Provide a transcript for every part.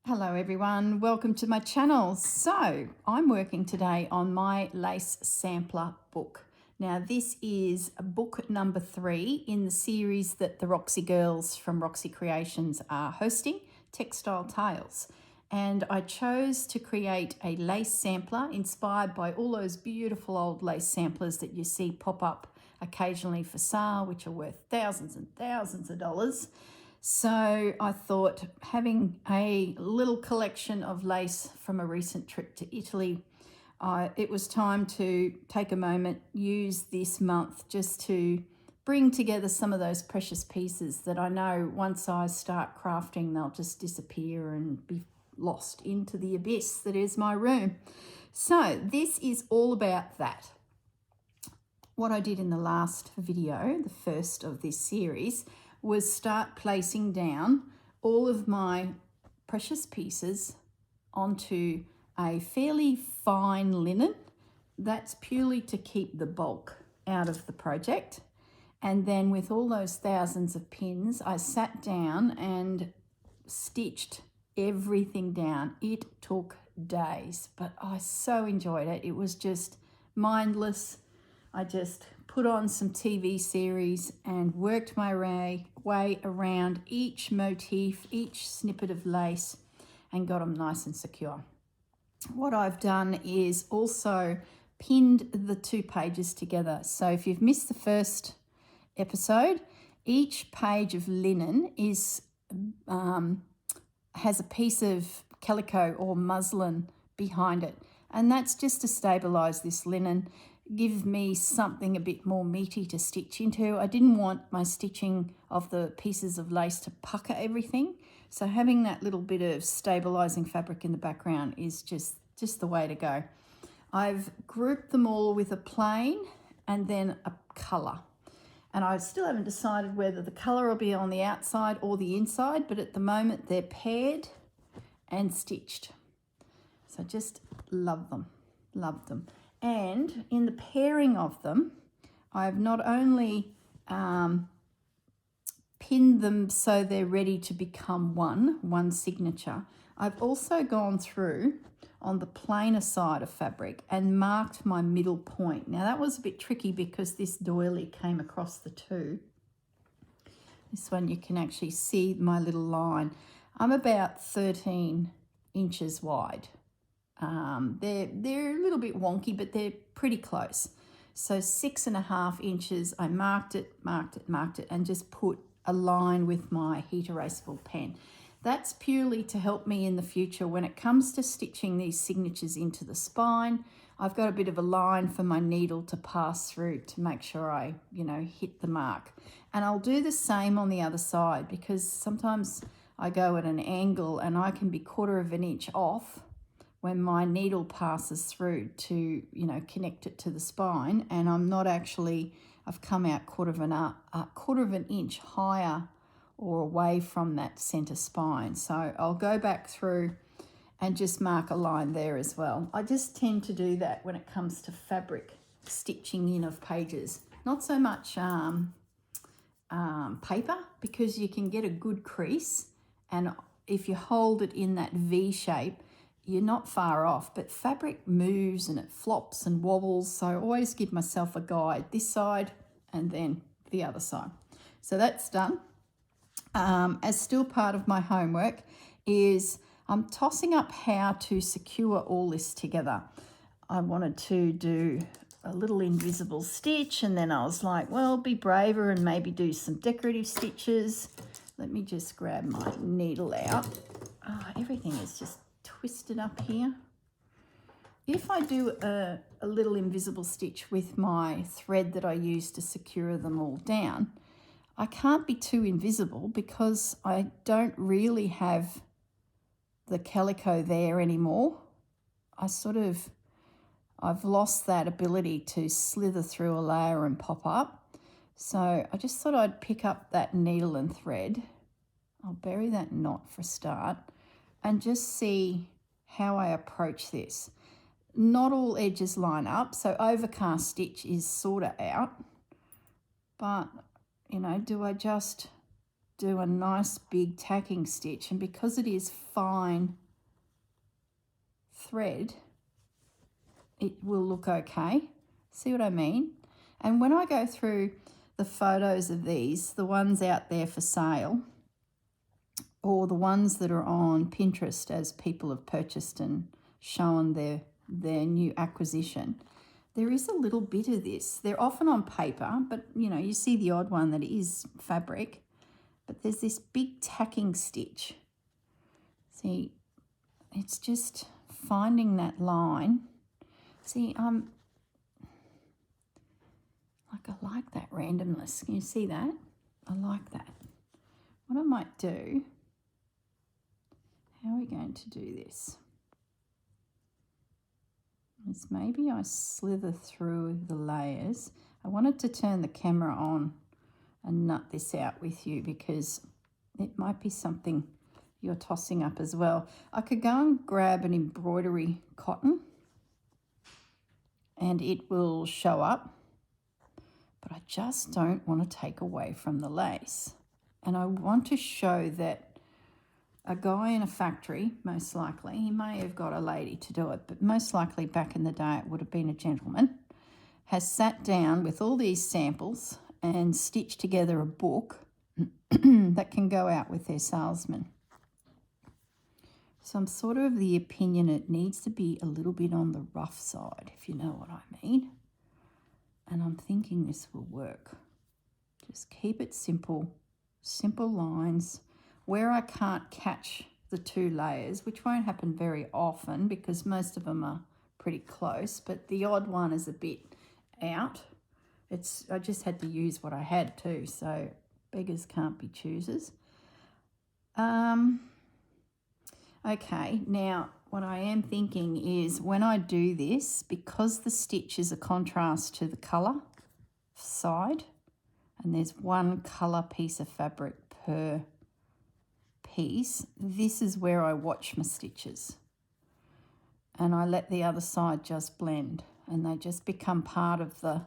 Hello everyone, welcome to my channel. So I'm working today on my lace sampler book. Now this is book number 3 in the series that the Roxy girls from Roxy Creations are hosting, Textile Tales. And I chose to create a lace sampler inspired by all those beautiful old lace samplers that you see pop up occasionally for sale, which are worth thousands and thousands of dollars. So I thought, having a little collection of lace from a recent trip to Italy, it was time to take a moment, use this month just to bring together some of those precious pieces that I know once I start crafting, they'll just disappear and be lost into the abyss that is my room. So this is all about that. What I did in the last video, the first of this series, was start placing down all of my precious pieces onto a fairly fine linen. That's purely to keep the bulk out of the project. And then with all those thousands of pins, I sat down and stitched everything down. It took days, but I so enjoyed it. It was just mindless. I just put on some TV series and worked my way around each motif, each snippet of lace, and got them nice and secure. What I've done is also pinned the 2 pages together. So if you've missed the first episode, each page of linen is has a piece of calico or muslin behind it, and that's just to stabilize this linen, give me something a bit more meaty to stitch into. I didn't want my stitching of the pieces of lace to pucker everything, so having that little bit of stabilizing fabric in the background is just the way to go. I've grouped them all with a plain and then a color, and I still haven't decided whether the color will be on the outside or the inside, but at the moment they're paired and stitched. So just love them. And in the pairing of them, I've not only pinned them so they're ready to become one signature, I've also gone through on the plainer side of fabric and marked my middle point. Now that was a bit tricky because this doily came across the 2. This one you can actually see my little line. I'm about 13 inches wide. They're a little bit wonky, but they're pretty close. So 6.5 inches, I marked it, and just put a line with my heat erasable pen. That's purely to help me in the future when it comes to stitching these signatures into the spine. I've got a bit of a line for my needle to pass through to make sure I, hit the mark. And I'll do the same on the other side, because sometimes I go at an angle and I can be 1/4 of an inch off when my needle passes through to, connect it to the spine, and I'm not actually, I've come out 1/4 of an inch higher or away from that center spine. So I'll go back through and just mark a line there as well. I just tend to do that when it comes to fabric stitching in of pages. Not so much paper, because you can get a good crease, and if you hold it in that V shape, you're not far off, but fabric moves and it flops and wobbles, so I always give myself a guide, this side and then the other side. So that's done. As still part of my homework is I'm tossing up how to secure all this together. I wanted to do a little invisible stitch, and then I was like, well, be braver and maybe do some decorative stitches. Let me just grab my needle out. Oh, everything is just twisted up here. If I do a little invisible stitch with my thread that I use to secure them all down, I can't be too invisible because I don't really have the calico there anymore. I've lost that ability to slither through a layer and pop up. So I just thought I'd pick up that needle and thread. I'll bury that knot for a start and just see how I approach this. Not all edges line up, so overcast stitch is sort of out, but do I just do a nice big tacking stitch, and because it is fine thread, it will look okay. See what I mean? And when I go through the photos of these, the ones out there for sale or the ones that are on Pinterest as people have purchased and shown their new acquisition, there is a little bit of this. They're often on paper, but you know, you see the odd one that is fabric, but there's this big tacking stitch. See, it's just finding that line. See, I like that randomness. Can you see that? I like that. What I might do, how are we going to do this? Is maybe I slither through the layers. I wanted to turn the camera on and nut this out with you because it might be something you're tossing up as well. I could go and grab an embroidery cotton and it will show up, but I just don't want to take away from the lace. And I want to show that a guy in a factory, most likely, he may have got a lady to do it, but most likely back in the day it would have been a gentleman, has sat down with all these samples and stitched together a book that can go out with their salesman. So I'm sort of the opinion it needs to be a little bit on the rough side, if you know what I mean. And I'm thinking this will work. Just keep it simple, simple lines. Where I can't catch the two layers, which won't happen very often because most of them are pretty close, but the odd one is a bit out. I just had to use what I had too, so beggars can't be choosers. Okay, now what I am thinking is when I do this, because the stitch is a contrast to the colour side, and there's one colour piece of fabric per piece, this is where I watch my stitches. And I let the other side just blend and they just become part of the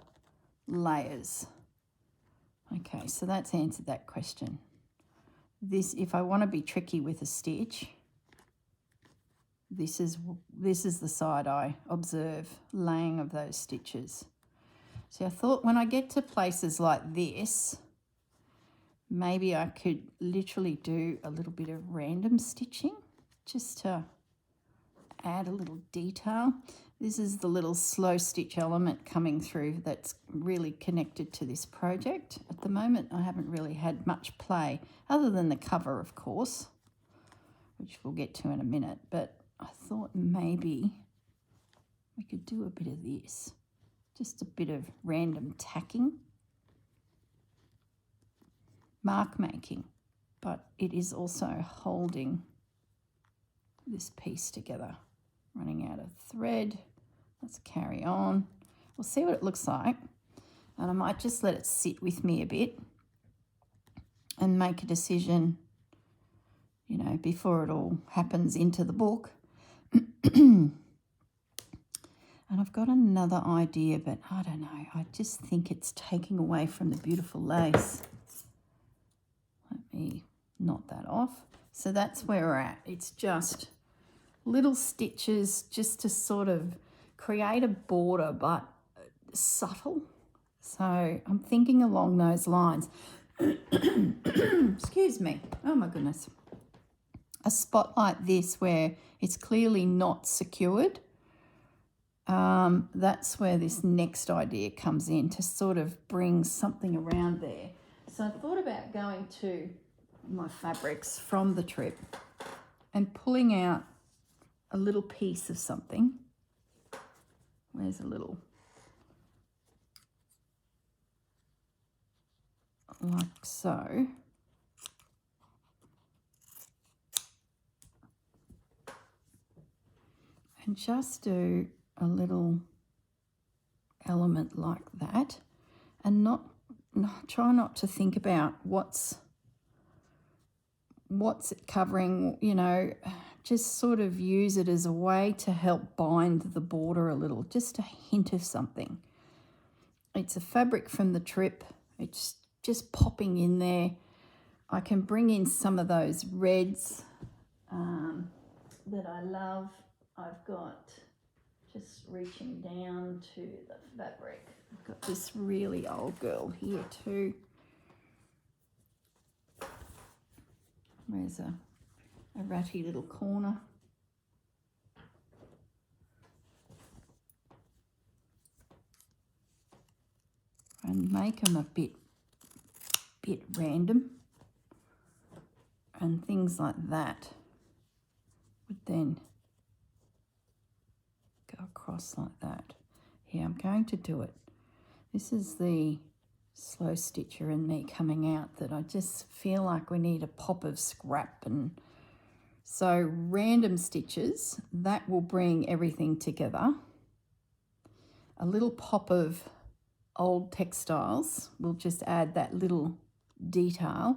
layers. Okay, so that's answered that question. This, if I want to be tricky with a stitch, this is the side I observe laying of those stitches. So I thought when I get to places like this, maybe I could literally do a little bit of random stitching just to add a little detail. This is the little slow stitch element coming through that's really connected to this project. At the moment, I haven't really had much play other than the cover, of course, which we'll get to in a minute. But I thought maybe we could do a bit of this, just a bit of random tacking, mark making, but it is also holding this piece together. Running out of thread. Let's carry on. We'll see what it looks like, and I might just let it sit with me a bit and make a decision, you know, before it all happens into the book. And I've got another idea, but I don't know. I just think it's taking away from the beautiful lace. Let me knot that off. So that's where we're at. It's just little stitches just to sort of create a border, but subtle. So I'm thinking along those lines. Excuse me. Oh my goodness. A spot like this where it's clearly not secured. That's where this next idea comes in, to sort of bring something around there. So I thought about going to my fabrics from the trip and pulling out a little piece of something. Where's a little? Like so. And just do a little element like that, and try not to think about what's it covering, you know, just sort of use it as a way to help bind the border a little, just a hint of something. It's a fabric from the trip. It's just popping in there. I can bring in some of those reds that I love. I've got, just reaching down to the fabric, I've got this really old girl here too. There's a ratty little corner. And make them a bit random, and things like that would then go across like that. Here, I'm going to do it. This is the slow stitcher in me coming out, that I just feel like we need a pop of scrap, and so random stitches that will bring everything together. A little pop of old textiles will just add that little detail.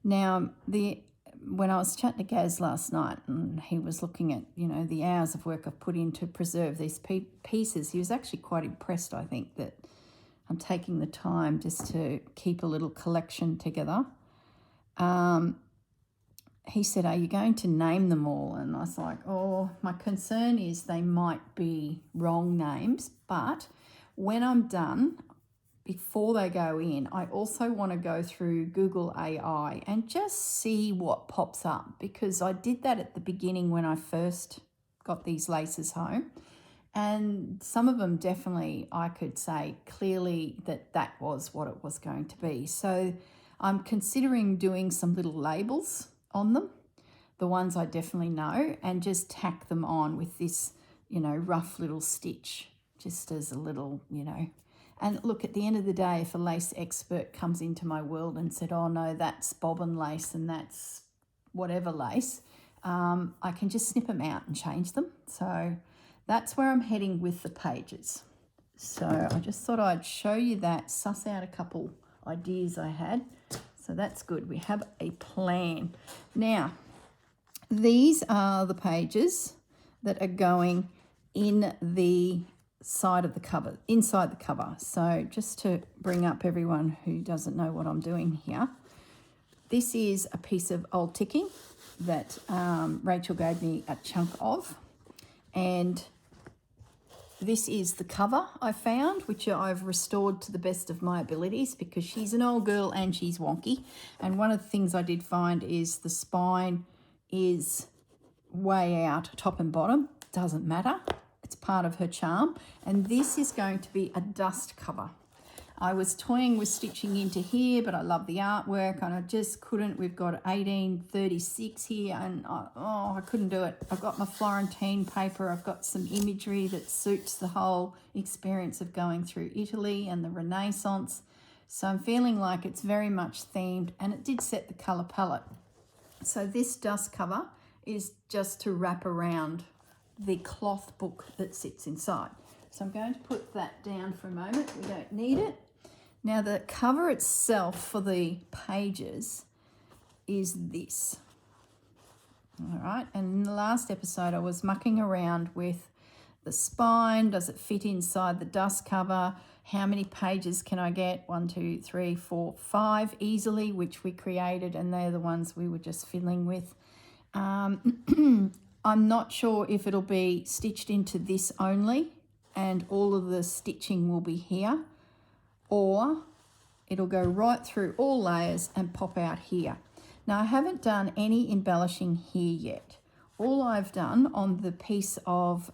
Now, when I was chatting to Gaz last night, and he was looking at, you know, the hours of work I've put in to preserve these pieces, he was actually quite impressed, I think, that I'm taking the time just to keep a little collection together. He said, are you going to name them all? And I was like, oh, my concern is they might be wrong names, but when I'm done, before they go in, I also want to go through Google AI and just see what pops up, because I did that at the beginning when I first got these laces home, and some of them definitely I could say clearly that was what it was going to be. So I'm considering doing some little labels on them, the ones I definitely know, and just tack them on with this, you know, rough little stitch, just as a little, you know. And look, at the end of the day, if a lace expert comes into my world and said, oh no, that's bobbin lace and that's whatever lace, I can just snip them out and change them. So that's where I'm heading with the pages. So I just thought I'd show you that, suss out a couple ideas I had. So that's good. We have a plan. Now, these are the pages that are going in the side of the cover, inside the cover. So just to bring up everyone who doesn't know what I'm doing here, this is a piece of old ticking that Rachel gave me a chunk of, and this is the cover I found, which I've restored to the best of my abilities, because she's an old girl and she's wonky. And one of the things I did find is the spine is way out, top and bottom. Doesn't matter. It's part of her charm. And this is going to be a dust cover. I was toying with stitching into here, but I love the artwork and I just couldn't. We've got 1836 here, and I couldn't do it. I've got my Florentine paper. I've got some imagery that suits the whole experience of going through Italy and the Renaissance. So I'm feeling like it's very much themed, and it did set the colour palette. So this dust cover is just to wrap around the cloth book that sits inside. So I'm going to put that down for a moment. We don't need it. Now the cover itself for the pages is this. All right, and in the last episode I was mucking around with the spine. Does it fit inside the dust cover? How many pages can I get? 1, 2, 3, 4, 5 easily, which we created, and they're the ones we were just fiddling with. I'm not sure if it'll be stitched into this only and all of the stitching will be here, or it'll go right through all layers and pop out here. Now I haven't done any embellishing here yet. All I've done on the piece of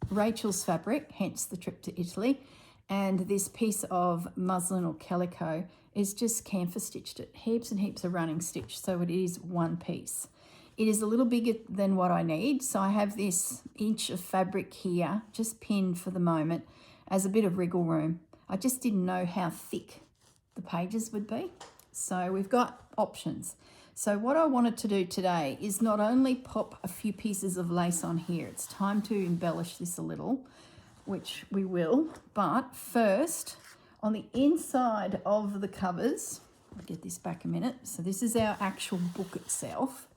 Rachel's fabric, hence the trip to Italy, and this piece of muslin or calico is just camphor stitched it. Heaps and heaps of running stitch, so it is one piece. It is a little bigger than what I need, so I have this inch of fabric here, just pinned for the moment, as a bit of wriggle room. I just didn't know how thick the pages would be, so we've got options. So what I wanted to do today is not only pop a few pieces of lace on here, it's time to embellish this a little, which we will, but first, on the inside of the covers, I'll get this back a minute, so this is our actual book itself,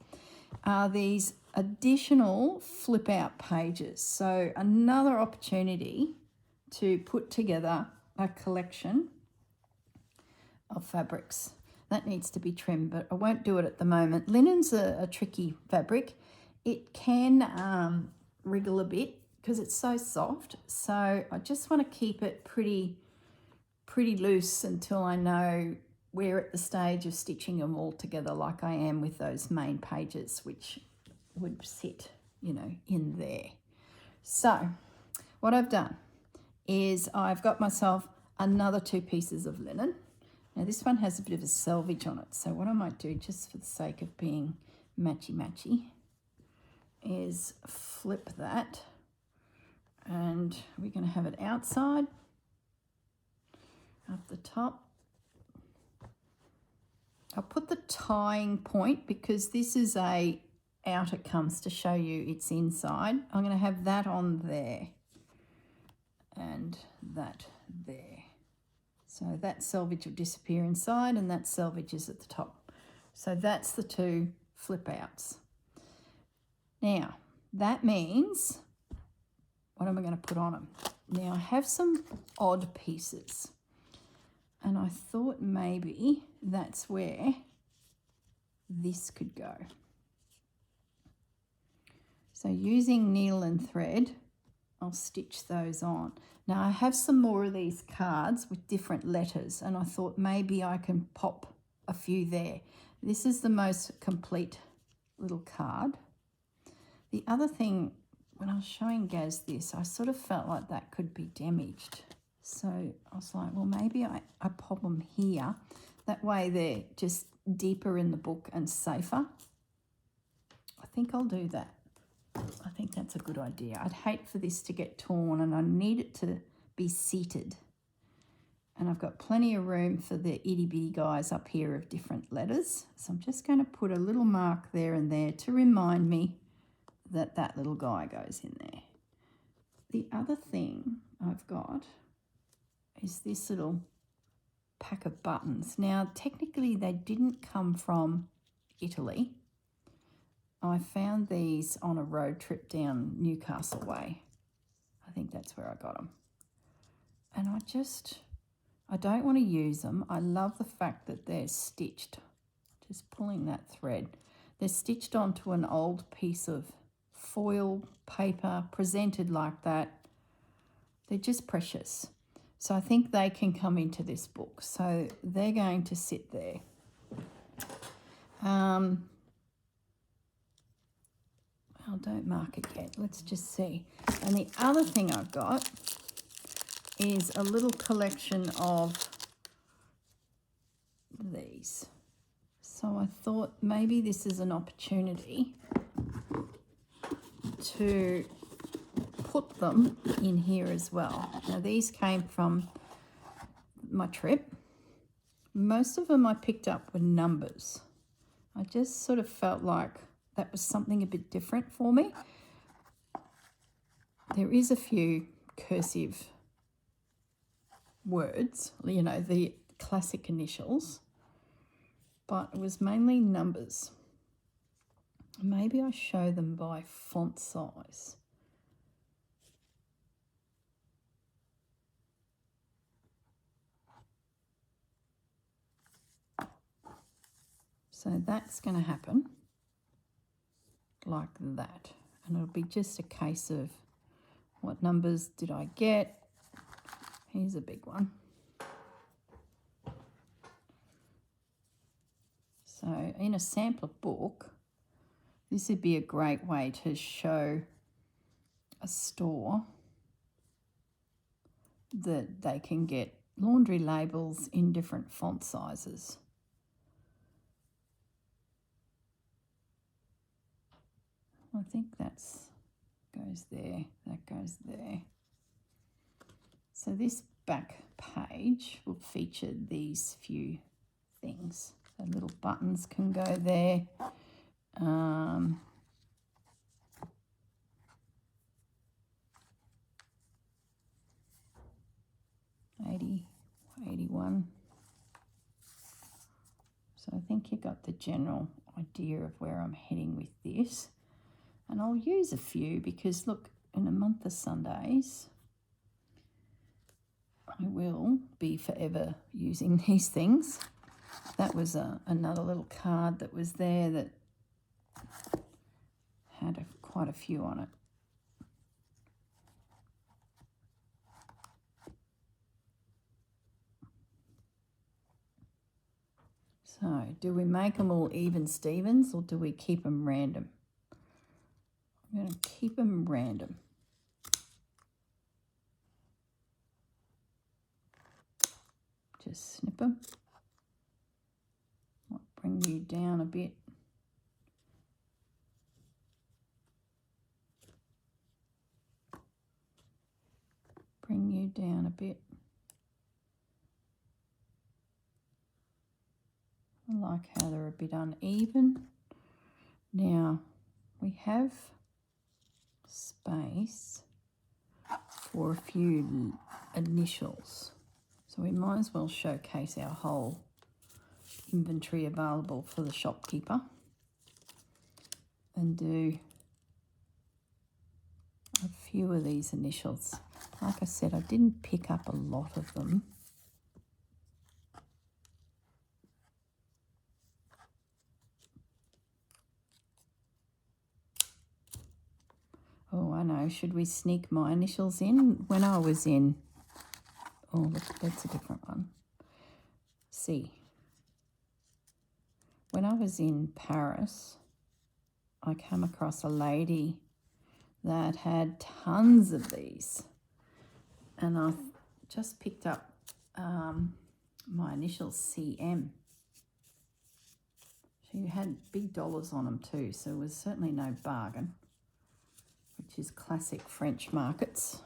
are these additional flip out pages. So another opportunity to put together a collection of fabrics. That needs to be trimmed, but I won't do it at the moment. Linen's a tricky fabric. It can wriggle a bit because it's so soft. So I just want to keep it pretty loose until I know we're at the stage of stitching them all together like I am with those main pages, which would sit, you know, in there. So what I've done is I've got myself another 2 pieces of linen. Now this one has a bit of a selvage on it, so what I might do, just for the sake of being matchy, is flip that, and we're going to have it outside, up the top. I'll put the tying point because this is a out it comes to show you it's inside. I'm going to have that on there and that there. So that selvage will disappear inside and that selvage is at the top. So that's the 2 flip outs. Now that means, what am I going to put on them? Now I have some odd pieces and I thought maybe that's where this could go. So using needle and thread, I'll stitch those on. Now I have some more of these cards with different letters and I thought maybe I can pop a few there. This is the most complete little card. The other thing, when I was showing Gaz this, I sort of felt like that could be damaged. So I was like, well, maybe I pop them here. That way they're just deeper in the book and safer. I think I'll do that. I think that's a good idea. I'd hate for this to get torn and I need it to be seated. And I've got plenty of room for the itty bitty guys up here of different letters. So I'm just going to put a little mark there and there to remind me that that little guy goes in there. The other thing I've got is this little pack of buttons. Now, technically they didn't come from Italy. I found these on a road trip down Newcastle way. I think that's where I got them. And I don't want to use them. I love the fact that they're stitched. Just pulling that thread. They're stitched onto an old piece of foil paper, presented like that. They're just precious. So I think they can come into this book. So they're going to sit there. Oh, don't mark it yet. Let's just see. And the other thing I've got is a little collection of these. So I thought maybe this is an opportunity to put them in here as well. Now these came from my trip. Most of them I picked up were numbers. I just sort of felt like that was something a bit different for me. There is a few cursive words, you know, the classic initials, but it was mainly numbers. Maybe I show them by font size. So that's going to happen like that. And it'll be just a case of what numbers did I get. Here's a big one. So in a sampler book, this would be a great way to show a store that they can get laundry labels in different font sizes. I think that's goes there, that goes there. So this back page will feature these few things. So little buttons can go there. 81. So I think you got the general idea of where I'm heading with this. And I'll use a few because, look, in a month of Sundays, I I will be forever using these things. That was another little card that was there that had quite a few on it. So, do we make them all even Stevens or do we keep them random? I'm going to keep them random. Just snip them. Might bring you down a bit. Bring you down a bit. I like how they're a bit uneven. Now, we have space for a few initials. So we might as well showcase our whole inventory available for the shopkeeper and do a few of these initials. Like I said, I didn't pick up a lot of them. Oh, I know. Should we sneak my initials in? When I was in... Oh, look, that's a different one. C. When I was in Paris, I came across a lady that had tons of these. And I just picked up my initials, CM. She had big dollars on them too, so it was certainly no bargain, which is classic French markets.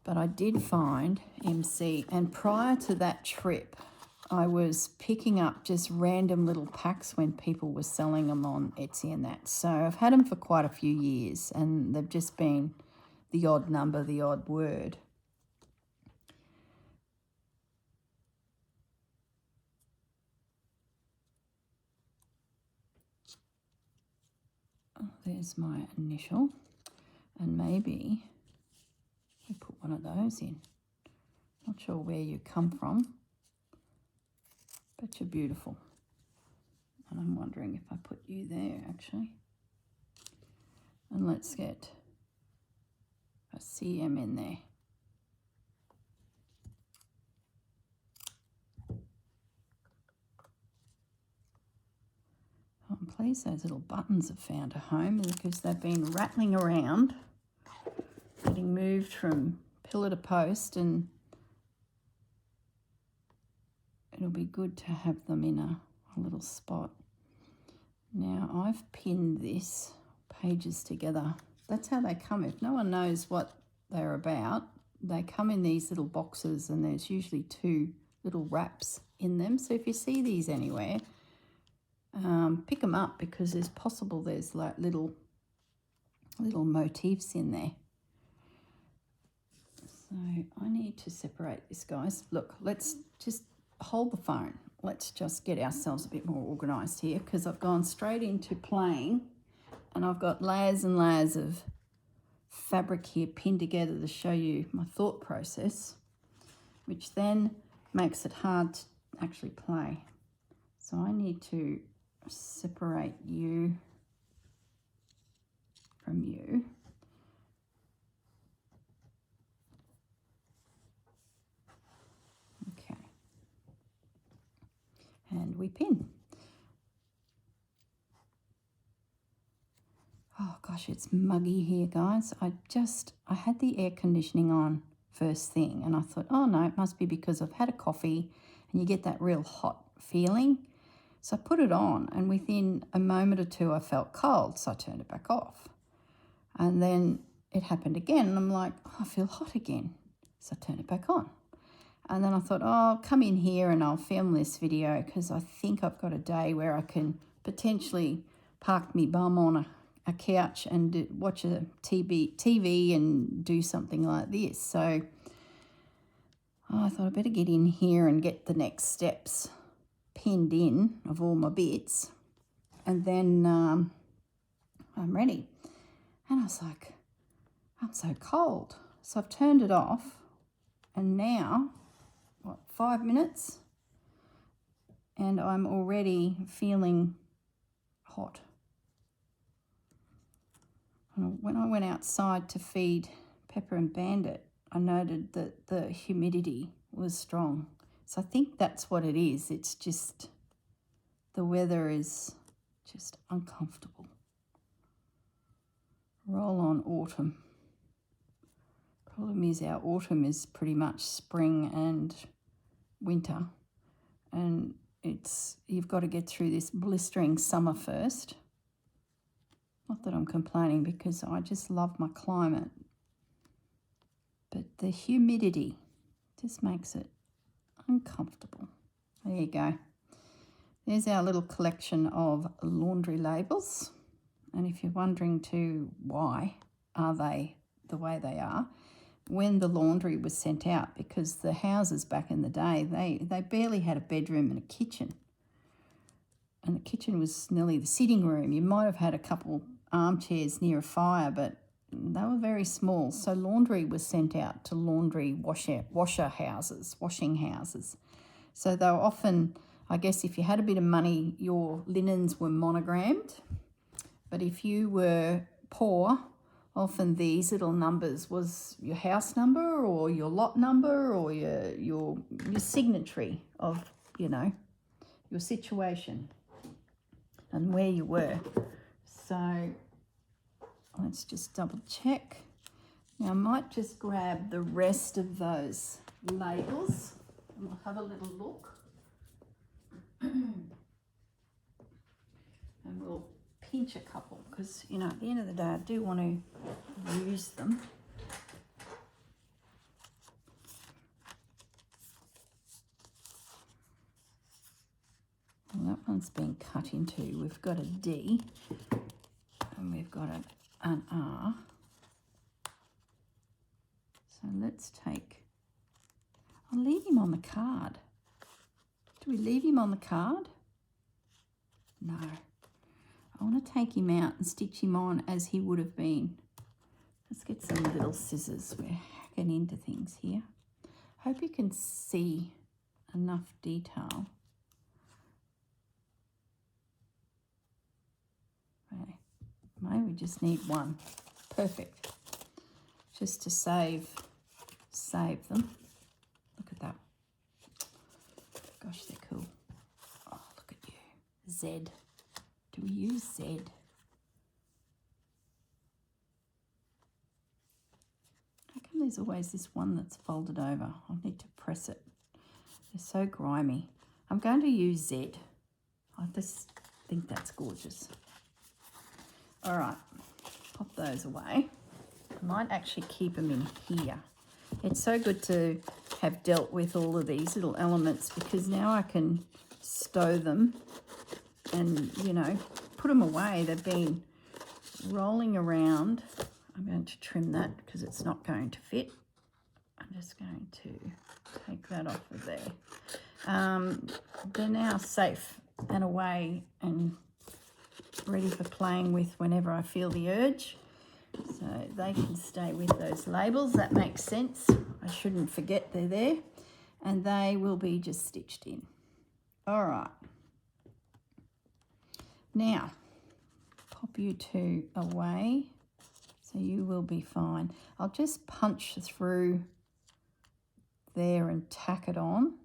But I did find MC, and prior to that trip, I was picking up just random little packs when people were selling them on Etsy and that. So I've had them for quite a few years, and they've just been the odd number, the odd word. Oh, there's my initial, and maybe we put one of those in. Not sure where you come from, but you're beautiful. And I'm wondering if I put you there, actually. And let's get a CM in there. Oh, I'm pleased those little buttons have found a home because they've been rattling around, getting moved from pillar to post, and it'll be good to have them in a little spot. Now I've pinned this pages together. That's how they come. If no one knows what they're about, they come in these little boxes, and there's usually 2 little wraps in them. So if you see these anywhere, pick them up, because there's like little motifs in there. So I need to separate this, guys. Look, let's just hold the phone. Let's just get ourselves a bit more organised here, because I've gone straight into playing, and I've got layers and layers of fabric here pinned together to show you my thought process, which then makes it hard to actually play. So I need to separate you from you. Okay. And we pin. Oh gosh, it's muggy here, guys. I had the air conditioning on first thing, and I thought, oh no, it must be because I've had a coffee and you get that real hot feeling. So I put it on, and within a moment or two I felt cold, so I turned it back off. And then it happened again, and I'm like, oh, I feel hot again. So I turned it back on. And then I thought, oh, I'll come in here and I'll film this video, because I think I've got a day where I can potentially park me bum on a couch and watch a TV and do something like this. So I thought I'd better get in here and get the next steps pinned in of all my bits, and then I'm ready. And I was like, I'm so cold. So I've turned it off. And now, what, 5 minutes? And I'm already feeling hot. When I went outside to feed Pepper and Bandit, I noted that the humidity was strong. So I think that's what it is. It's just the weather is just uncomfortable. Roll on autumn. Problem is our autumn is pretty much spring and winter, and you've got to get through this blistering summer first. Not that I'm complaining, because I just love my climate, but the humidity just makes it uncomfortable. There you go. There's our little collection of laundry labels. And if you're wondering too, why are they the way they are, when the laundry was sent out, because the houses back in the day, they barely had a bedroom and a kitchen. And the kitchen was nearly the sitting room. You might have had a couple armchairs near a fire, but they were very small. So laundry was sent out to laundry washing houses. So they were often, I guess if you had a bit of money, your linens were monogrammed. But if you were poor, often these little numbers was your house number or your lot number or your signatory of, your situation and where you were. So let's just double check. Now I might just grab the rest of those labels and we'll have a little look. And we'll pinch a couple because, at the end of the day, I do want to use them. Well, that one's been cut into. We've got a D and we've got an R. So let's I'll leave him on the card. Do we leave him on the card? No. I want to take him out and stitch him on as he would have been. Let's get some little scissors. We're hacking into things here. Hope you can see enough detail. Okay. Maybe we just need one. Perfect. Just to save them. Look at that. Gosh, they're cool. Oh, look at you. Z. Do we use Z? How come there's always this one that's folded over? I'll need to press it. They're so grimy. I'm going to use Z. I just think that's gorgeous. All right, pop those away. I might actually keep them in here. It's so good to have dealt with all of these little elements because now I can stow them and, put them away. They've been rolling around. I'm going to trim that because it's not going to fit. I'm just going to take that off of there. They're now safe and away and ready for playing with whenever I feel the urge. So they can stay with those labels. That makes sense. I shouldn't forget they're there. And they will be just stitched in. All right. Now, pop you two away. So you will be fine. I'll just punch through there and tack it on.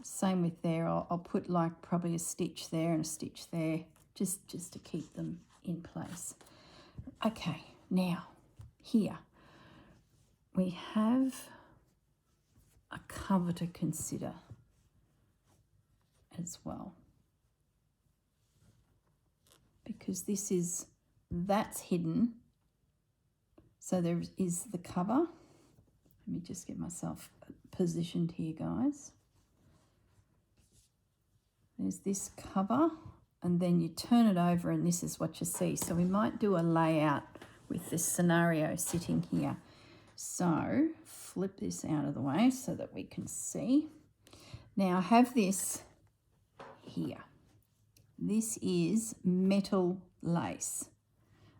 Same with there. I'll put like probably a stitch there and a stitch there just to keep them in place. Okay, now here we have a cover to consider as well, because that's hidden. So there is the cover. Let me just get myself positioned here, guys. There's this cover, and then you turn it over and this is what you see. So we might do a layout with this scenario sitting here. So flip this out of the way so that we can see. Now I have this here. This is metal lace.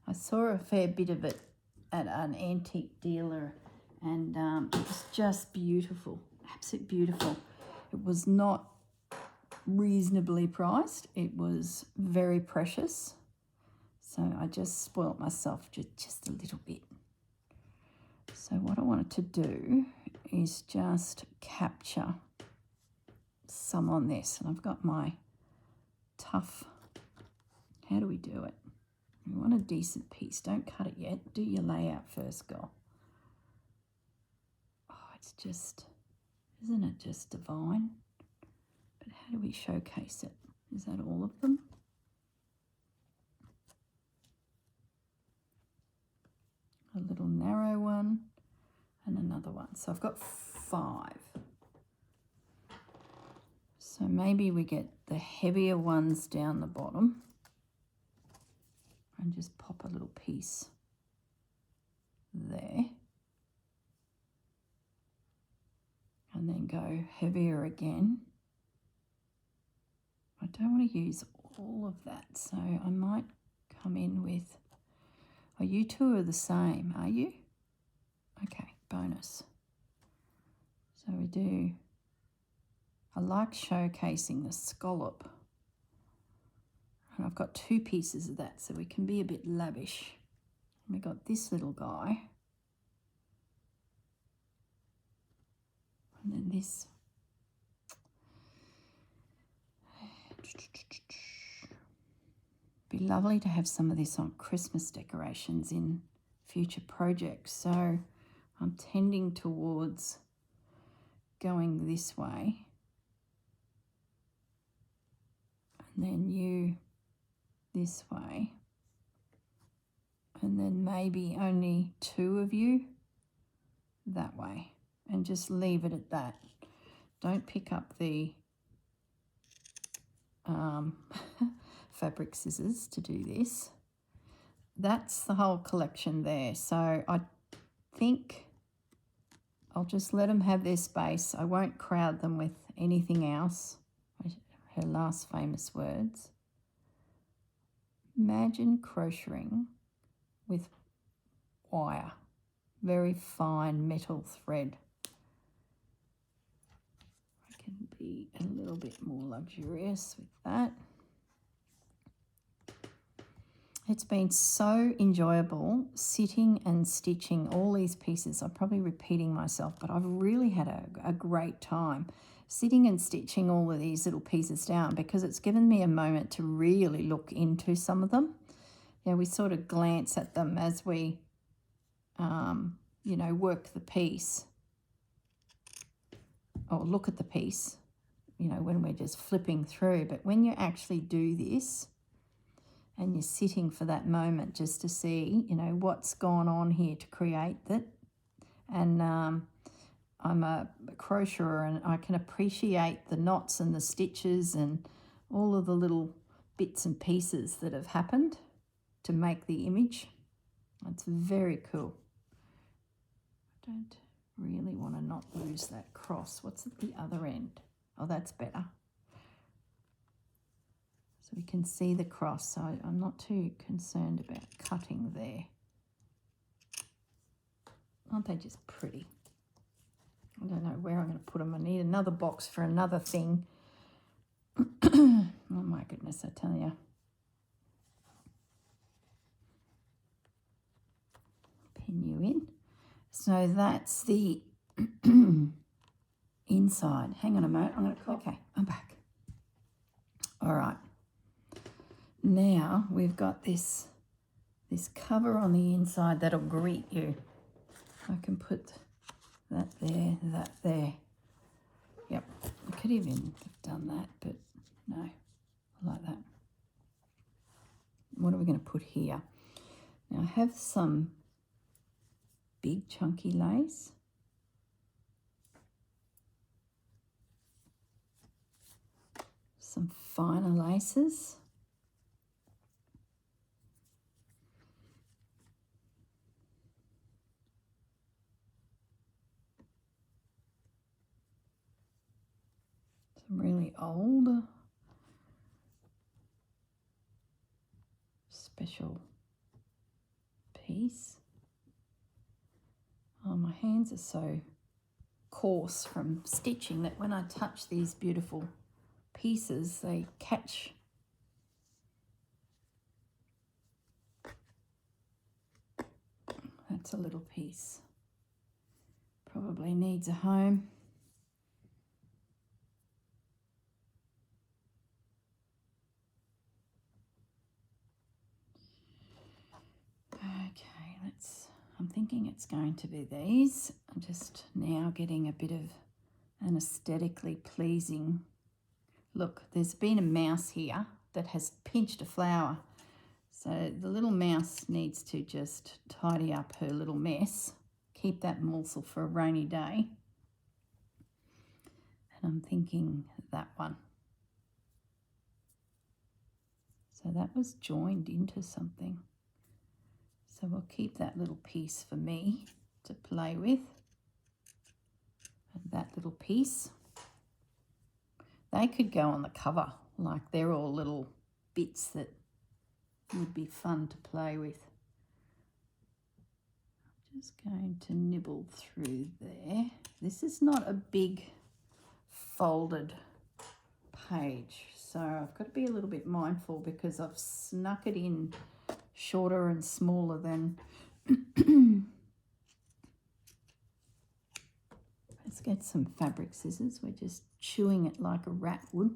I saw a fair bit of it at an antique dealer and it was just beautiful, absolutely beautiful. It was not reasonably priced. It was very precious. So I just spoilt myself just a little bit. So what I wanted to do is just capture some on this. And I've got my tough, how do we do it? You want a decent piece. Don't cut it yet. Do your layout first, girl. Oh, it's just, isn't it just divine? But how do we showcase it? Is that all of them? A little narrow one and another one. So I've got 5. So maybe we get the heavier ones down the bottom and just pop a little piece there. And then go heavier again. I don't want to use all of that, so I might come in with, oh, you two are the same, are you? Okay, bonus. So we do, I like showcasing the scallop. And I've got 2 pieces of that, so we can be a bit lavish. We got this little guy. And then this. Be lovely to have some of this on Christmas decorations in future projects. So I'm tending towards going this way. And then you this way. And then maybe only 2 of you that way. And just leave it at that. Don't pick up the fabric scissors to do this. That's the whole collection there. So I think I'll just let them have their space. I won't crowd them with anything else. Her last famous words. Imagine crocheting with wire, very fine metal thread. I can be a little bit more luxurious with that. It's been so enjoyable sitting and stitching all these pieces. I'm probably repeating myself, but I've really had a great time sitting and stitching all of these little pieces down, because it's given me a moment to really look into some of them. Yeah, we sort of glance at them as we, you know, work the piece or look at the piece, you know, when we're just flipping through. But when you actually do this, and you're sitting for that moment just to see, you know, what's gone on here to create that. And I'm a crocheter, and I can appreciate the knots and the stitches and all of the little bits and pieces that have happened to make the image. It's very cool. I don't really want to not lose that cross. What's at the other end? Oh, that's better. So we can see the cross, so I'm not too concerned about cutting there. Aren't they just pretty? I don't know where I'm going to put them. I need another box for another thing. Oh my goodness, I tell you. Pin you in. So that's the inside. Hang on a moment. I'm going to. Okay, I'm back. All right. Now we've got this cover on the inside that'll greet you. I can put that there, that there. Yep, I could even have done that, but no, I like that. What are we going to put here? Now I have some big chunky lace. Some finer laces. Some really old special piece. Oh, my hands are so coarse from stitching that when I touch these beautiful pieces, they catch. That's a little piece. Probably needs a home. Okay, I'm thinking it's going to be these. I'm just now getting a bit of an aesthetically pleasing look. There's been a mouse here that has pinched a flower. So the little mouse needs to just tidy up her little mess. Keep that morsel for a rainy day. And I'm thinking that one. So that was joined into something. So we'll keep that little piece for me to play with. And that little piece. They could go on the cover, like they're all little bits that would be fun to play with. I'm just going to nibble through there. This is not a big folded page, so I've got to be a little bit mindful because I've snuck it in shorter and smaller than let's get some fabric scissors. We're just chewing it like a rat would.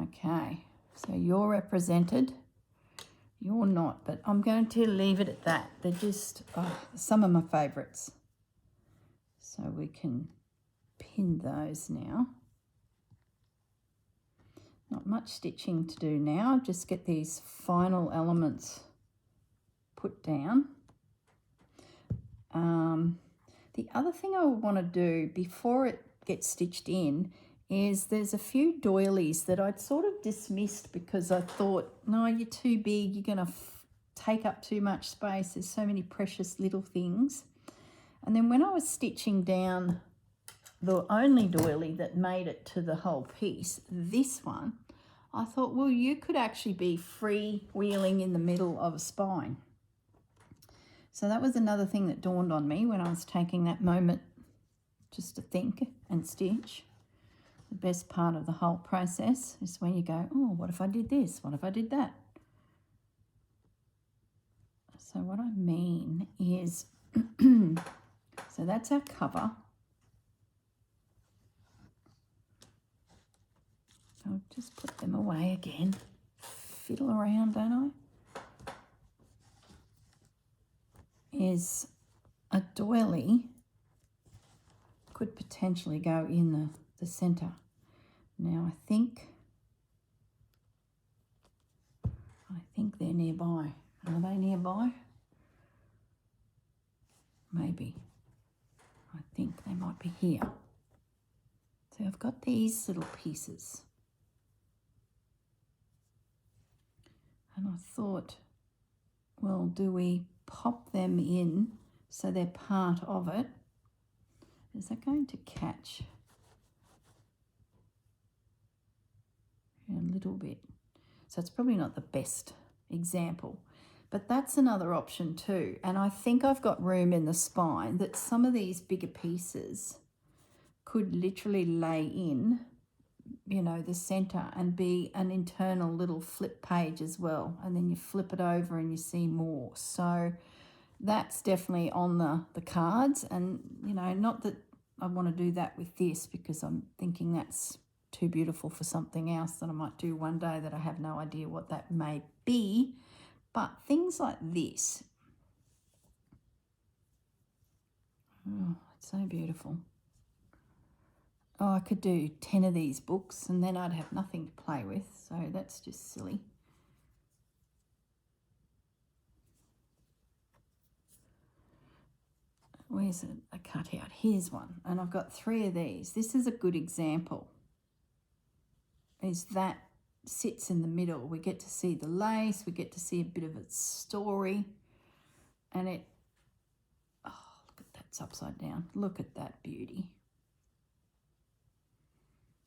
Okay, so you're represented. You're not, but I'm going to leave it at that. They're just some of my favourites. So we can pin those now. Not much stitching to do now, just get these final elements put down. The other thing I want to do before it gets stitched in is there's a few doilies that I'd sort of dismissed because I thought, no, you're too big, you're going to take up too much space, there's so many precious little things. And then when I was stitching down the only doily that made it to the whole piece, this one, I thought, well, you could actually be freewheeling in the middle of a spine. So that was another thing that dawned on me when I was taking that moment just to think and stitch. The best part of the whole process is when you go, oh, what if I did this? What if I did that? So what I mean is, so that's our cover. I'll just put them away again. Fiddle around, don't I? Is a doily could potentially go in the centre. Now I think they're nearby. Are they nearby? Maybe. I think they might be here. So I've got these little pieces. And I thought, well, do we pop them in so they're part of it? Is that going to catch? A little bit. So it's probably not the best example, but that's another option too. And I think I've got room in the spine that some of these bigger pieces could literally lay in, you know, the center and be an internal little flip page as well. And then you flip it over and you see more. So that's definitely on the cards. And, you know, not that I want to do that with this because I'm thinking that's too beautiful for something else that I might do one day that I have no idea what that may be. But things like this. Oh, it's so beautiful. Oh, I could do 10 of these books and then I'd have nothing to play with. So that's just silly. Where's a cutout? Here's one. And I've got 3 of these. This is a good example. Is that sits in the middle. We get to see the lace. We get to see a bit of its story. And it, oh, look at that's upside down. Look at that beauty.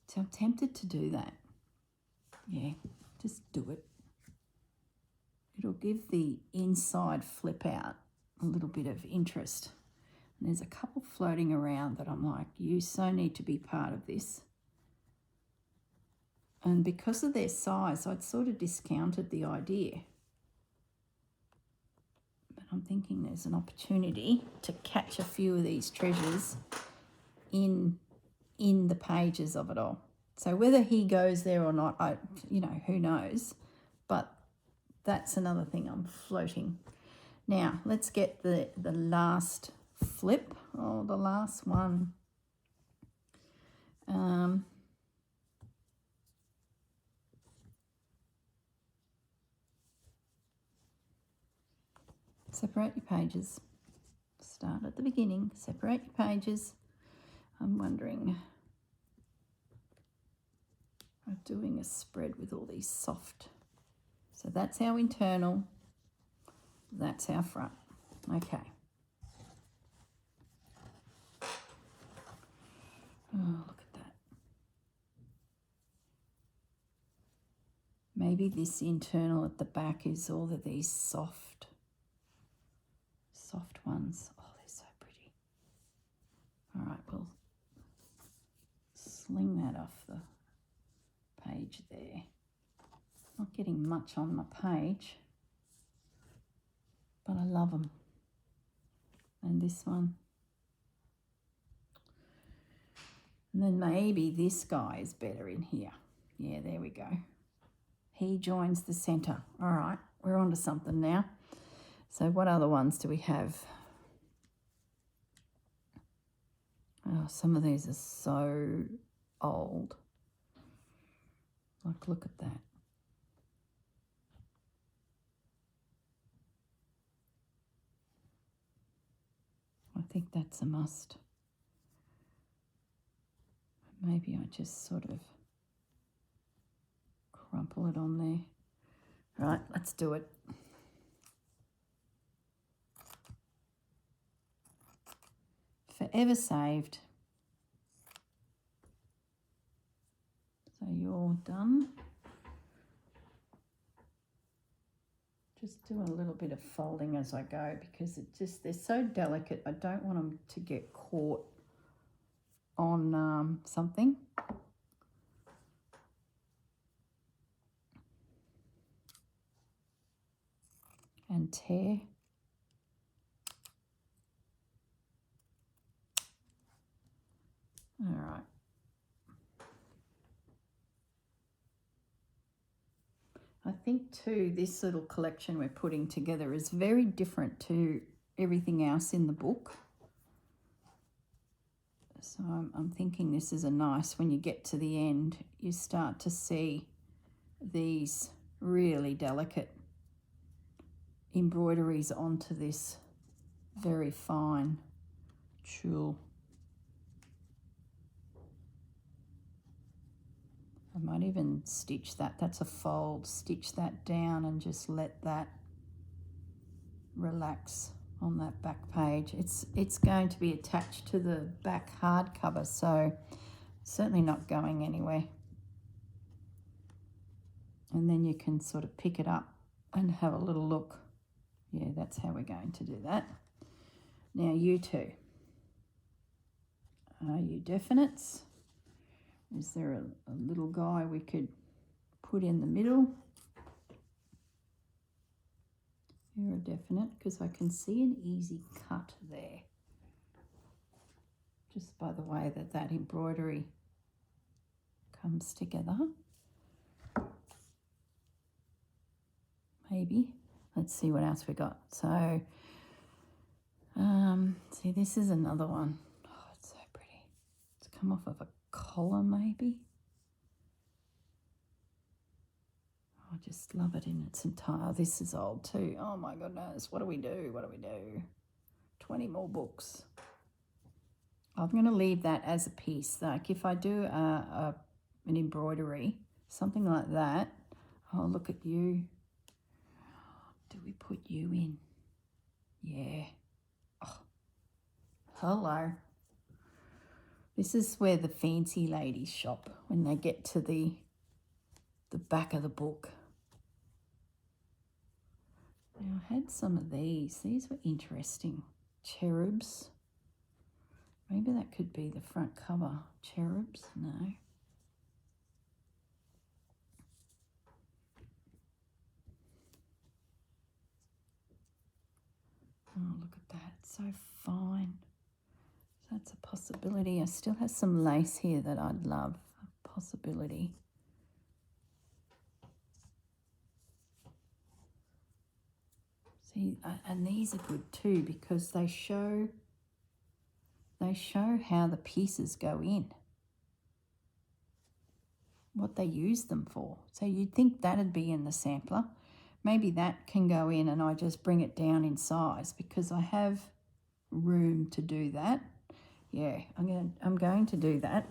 So I'm tempted to do that. Yeah, just do it. It'll give the inside flip out a little bit of interest. And there's a couple floating around that I'm like, you so need to be part of this. And because of their size, I'd sort of discounted the idea. But I'm thinking there's an opportunity to catch a few of these treasures in the pages of it all. So whether he goes there or not, who knows? But that's another thing I'm floating. Now, let's get the last flip, or the last one. Separate your pages. Start at the beginning, separate your pages. I'm wondering of doing a spread with all these soft. So that's our internal, that's our front. Okay. Oh, look at that. Maybe this internal at the back is all of these soft ones. Oh, they're so pretty. All right, we'll sling that off the page there. Not getting much on my page, but I love them. And this one. And then maybe this guy is better in here. Yeah, there we go. He joins the center. All right, we're on to something now. So what other ones do we have? Oh, some of these are so old. Like, look at that. I think that's a must. Maybe I just sort of crumple it on there. Right, let's do it. Forever saved. So you're done. Just do a little bit of folding as I go, because they're so delicate. I don't want them to get caught on something. And tear. All right. I think too, this little collection we're putting together is very different to everything else in the book. So I'm thinking this is a nice, when you get to the end, you start to see these really delicate embroideries onto this very fine tulle. I might even stitch that. That's a fold. Stitch that down and just let that relax on that back page. It's going to be attached to the back hardcover, so certainly not going anywhere. And then you can sort of pick it up and have a little look. Yeah, that's how we're going to do that. Now you two. Are you definites? Is there a little guy we could put in the middle? You're a definite, because I can see an easy cut there. Just by the way that embroidery comes together. Maybe. Let's see what else we got. So, see, this is another one. Oh, it's so pretty. It's come off of a collar, maybe. I just love it in its entire. This is old too. Oh my goodness. What do we do? What do we do? 20 more books. I'm going to leave that as a piece. Like if I do an embroidery, something like that. Oh, look at you. Do we put you in? Yeah. Oh, hello. This is where the fancy ladies shop when they get to the back of the book. Now, I had some of these. These were interesting. Cherubs. Maybe that could be the front cover. Cherubs? No. Oh, look at that. It's so fine. So that's a possibility. I still have some lace here that I'd love. A possibility. See, and these are good too because they show how the pieces go in, what they use them for. So you'd think that'd be in the sampler. Maybe that can go in and I just bring it down in size because I have room to do that. Yeah, I'm going to do that.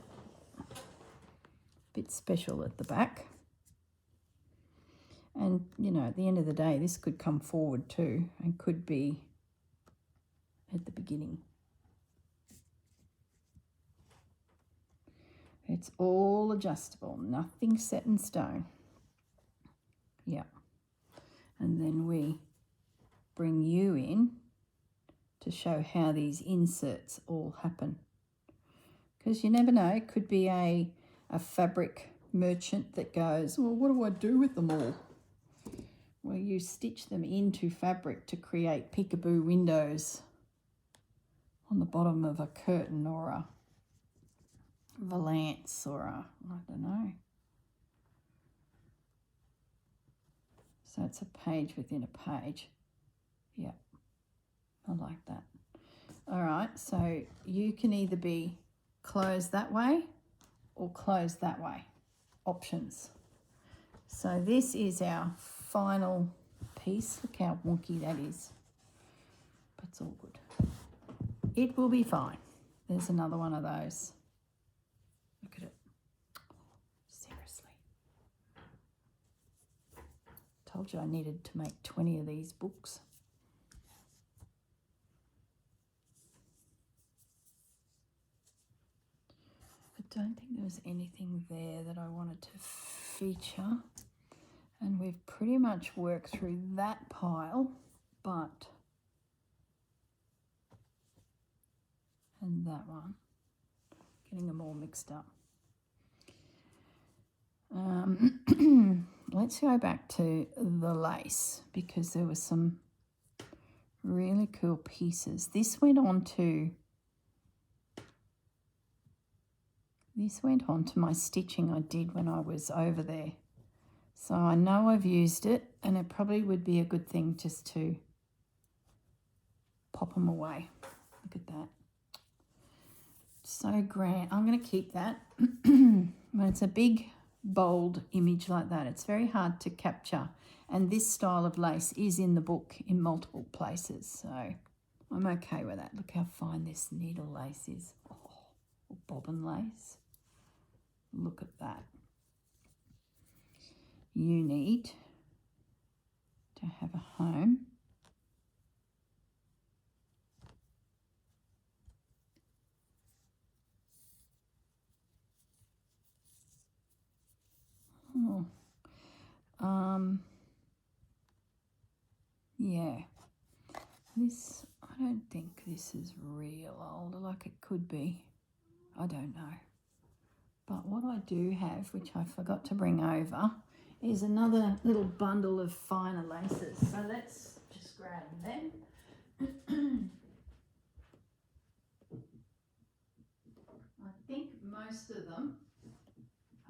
Bit special at the back. And, you know, at the end of the day, this could come forward too and could be at the beginning. It's all adjustable, nothing set in stone. Yeah. And then we bring you in to show how these inserts all happen. Because you never know, it could be a fabric merchant that goes, well, what do I do with them all? Well, you stitch them into fabric to create peekaboo windows on the bottom of a curtain or a valance or a, I don't know. So it's a page within a page. Yeah, I like that. All right, so you can either be closed that way or closed that way. Options. So this is our final piece. Look how wonky that is. But it's all good. It will be fine. There's another one of those. Look at it. Seriously. Told you I needed to make 20 of these books. I don't think there was anything there that I wanted to feature. And we've pretty much worked through that pile, but, and that one, getting them all mixed up. Let's go back to the lace because there were some really cool pieces. This went on to my stitching I did when I was over there. So I know I've used it and it probably would be a good thing just to pop them away. Look at that. So grand. I'm going to keep that. When it's a big, bold image like that, it's very hard to capture. And this style of lace is in the book in multiple places. So I'm okay with that. Look how fine this needle lace is. Oh, or bobbin lace. Look at that. You need to have a home. Oh. Yeah. This, I don't think this is real old, like it could be. I don't know. But what I do have, which I forgot to bring over, is another little bundle of finer laces. So let's just grab them. I think most of them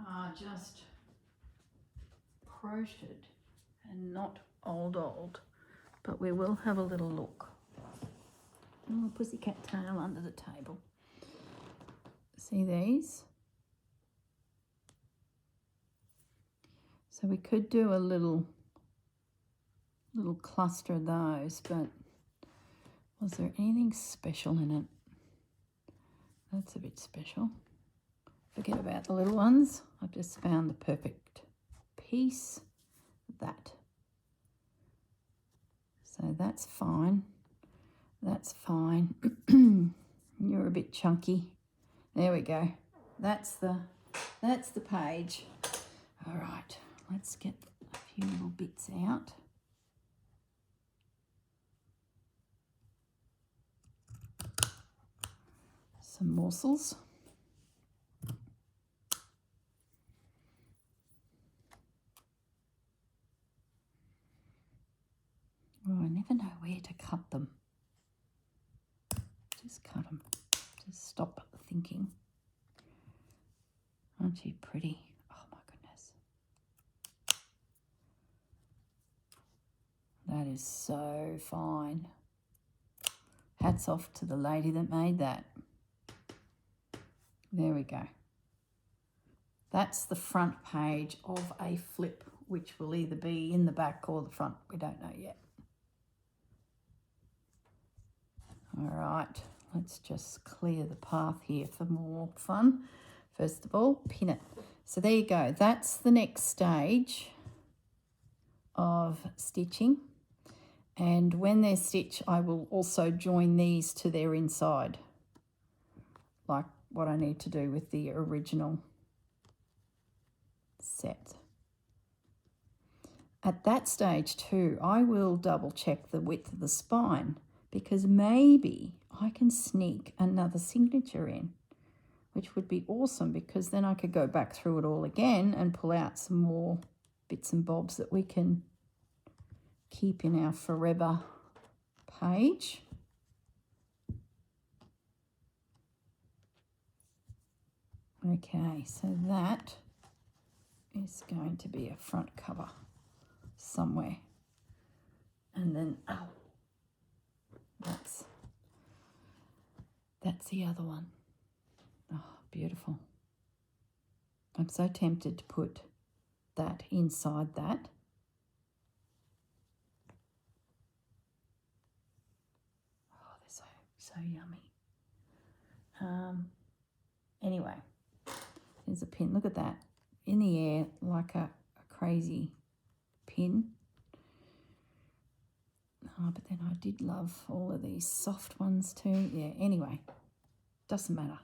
are just crocheted and not old, but we will have a little look. Oh, pussycat tail under the table. See these? So we could do a little cluster of those, but was there anything special in it? That's a bit special. Forget about the little ones. I've just found the perfect piece. That. So that's fine. That's fine. You're a bit chunky. There we go. That's the page. All right. Let's get a few little bits out. some morsels. Oh, I never know where to cut them. Just cut them. Just stop thinking. Aren't you pretty? Oh my goodness. That is so fine. Hats off to the lady that made that. There we go. That's the front page of a flip, which will either be in the back or the front. We don't know yet. All right, let's just clear the path here for more fun. First of all, pin it. So there you go. That's the next stage of stitching. And when they're stitched, I will also join these to their inside, like what I need to do with the original set. At that stage too, I will double check the width of the spine, because maybe I can sneak another signature in, which would be awesome, because then I could go back through it all again and pull out some more bits and bobs that we can keep in our forever page. Okay, so that is going to be a front cover somewhere. And then, oh, that's the other one. Oh, beautiful. I'm so tempted to put that inside that. Oh, they're so yummy. Anyway, there's a pin. Look at that. In the air like a crazy pin. Oh, but then I did love all of these soft ones too. Yeah, anyway, doesn't matter.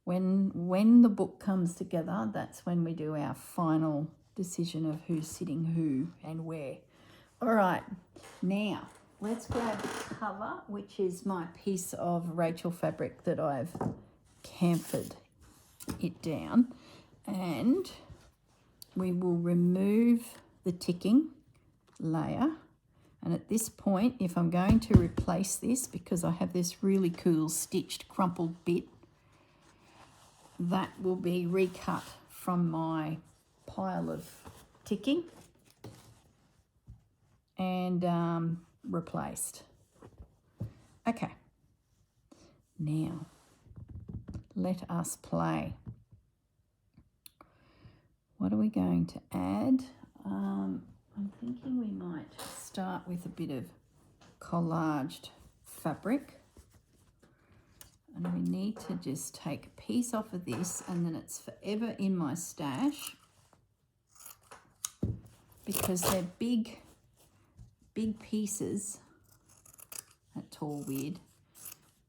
When the book comes together, that's when we do our final decision of who's sitting who and where. All right, now let's grab the cover, which is my piece of Rachel fabric that I've camfered it down, and we will remove the ticking layer. And at this point, if I'm going to replace this, because I have this really cool stitched crumpled bit, that will be recut from my pile of ticking and replaced. Okay, now let us play. What are we going to add? I'm thinking we might start with a bit of collaged fabric, and we need to just take a piece off of this, and then it's forever in my stash, because they're big pieces. That's all weird,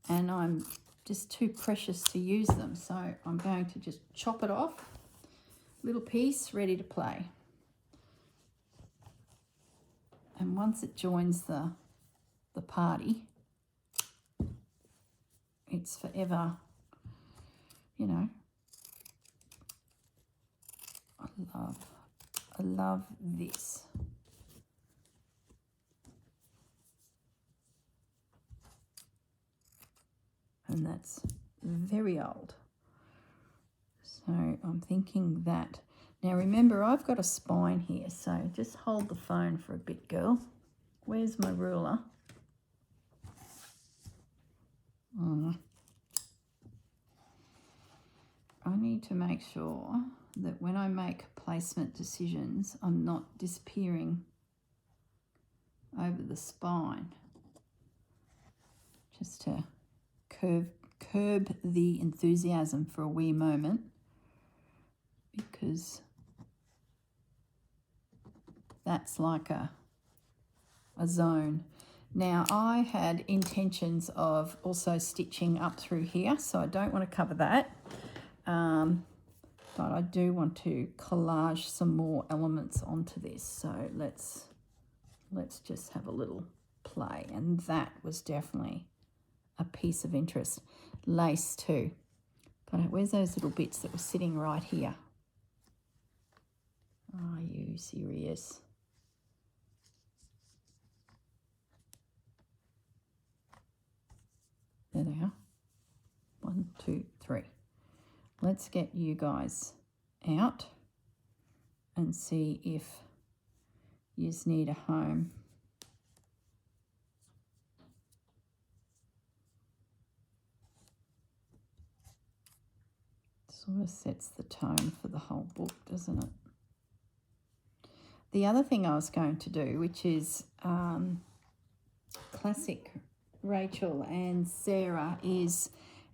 and I'm just too precious to use them, so I'm going to just chop it off. Little piece ready to play. And once it joins the party, it's forever, you know. I love this. And that's very old. So I'm thinking that. Now remember, I've got a spine here, so just hold the phone for a bit, girl. Where's my ruler? I need to make sure that when I make placement decisions, I'm not disappearing over the spine, just to curb the enthusiasm for a wee moment, because that's like a zone. Now I had intentions of also stitching up through here, so I don't want to cover that, but I do want to collage some more elements onto this. So let's just have a little play, and that was definitely a piece of interest. lace too. But where's those little bits that were sitting right here? Are you serious? There they are. 1, 2, 3. Let's get you guys out and see if you need a home. Sort of sets the tone for the whole book, doesn't it? The other thing I was going to do, which is classic Rachel and Sarah, is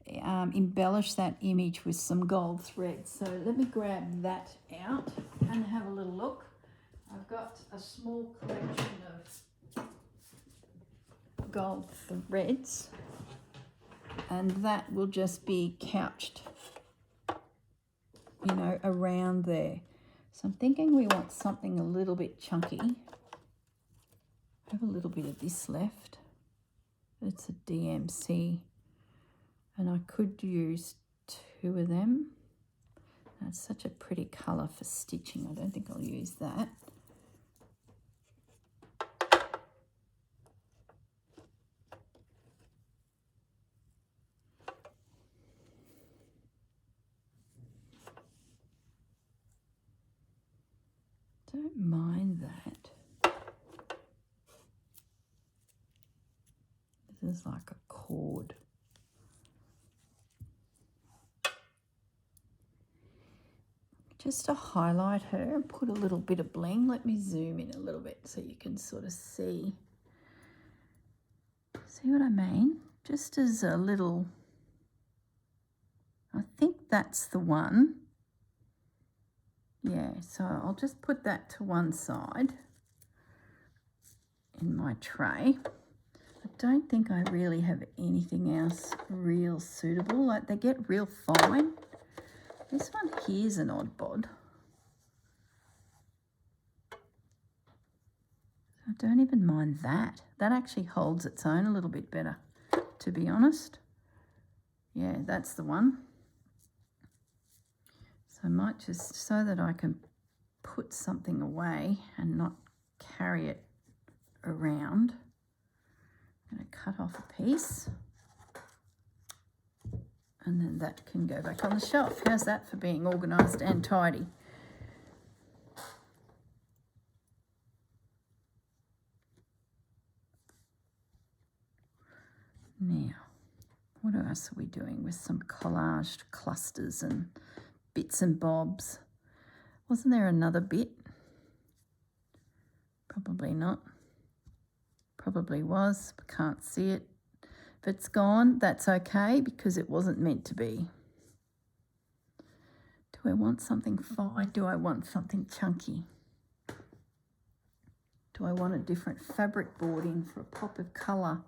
embellish that image with some gold thread. So let me grab that out and have a little look. I've got a small collection of gold threads, and that will just be couched, you know, around there. So I'm thinking we want something a little bit chunky. I have a little bit of this left. It's a DMC, and I could use 2 of them. That's such a pretty colour for stitching. I don't think I'll use that. Don't mind that. This is like a cord. Just to highlight her and put a little bit of bling. Let me zoom in a little bit so you can sort of see. See what I mean? Just as a little, I think that's the one. Yeah, so I'll just put that to one side in my tray. I don't think I really have anything else real suitable. Like, they get real fine. This one here's an odd bod. I don't even mind that. That actually holds its own a little bit better, to be honest. Yeah, that's the one. So I might just, so that I can put something away and not carry it around, I'm going to cut off a piece. And then that can go back on the shelf. How's that for being organised and tidy? Now, what else are we doing with some collaged clusters and bits and bobs? Wasn't there another bit? Probably not. Probably was, but can't see it. If it's gone, that's okay, because it wasn't meant to be. Do I want something fine? Do I want something chunky? Do I want a different fabric boarding for a pop of colour?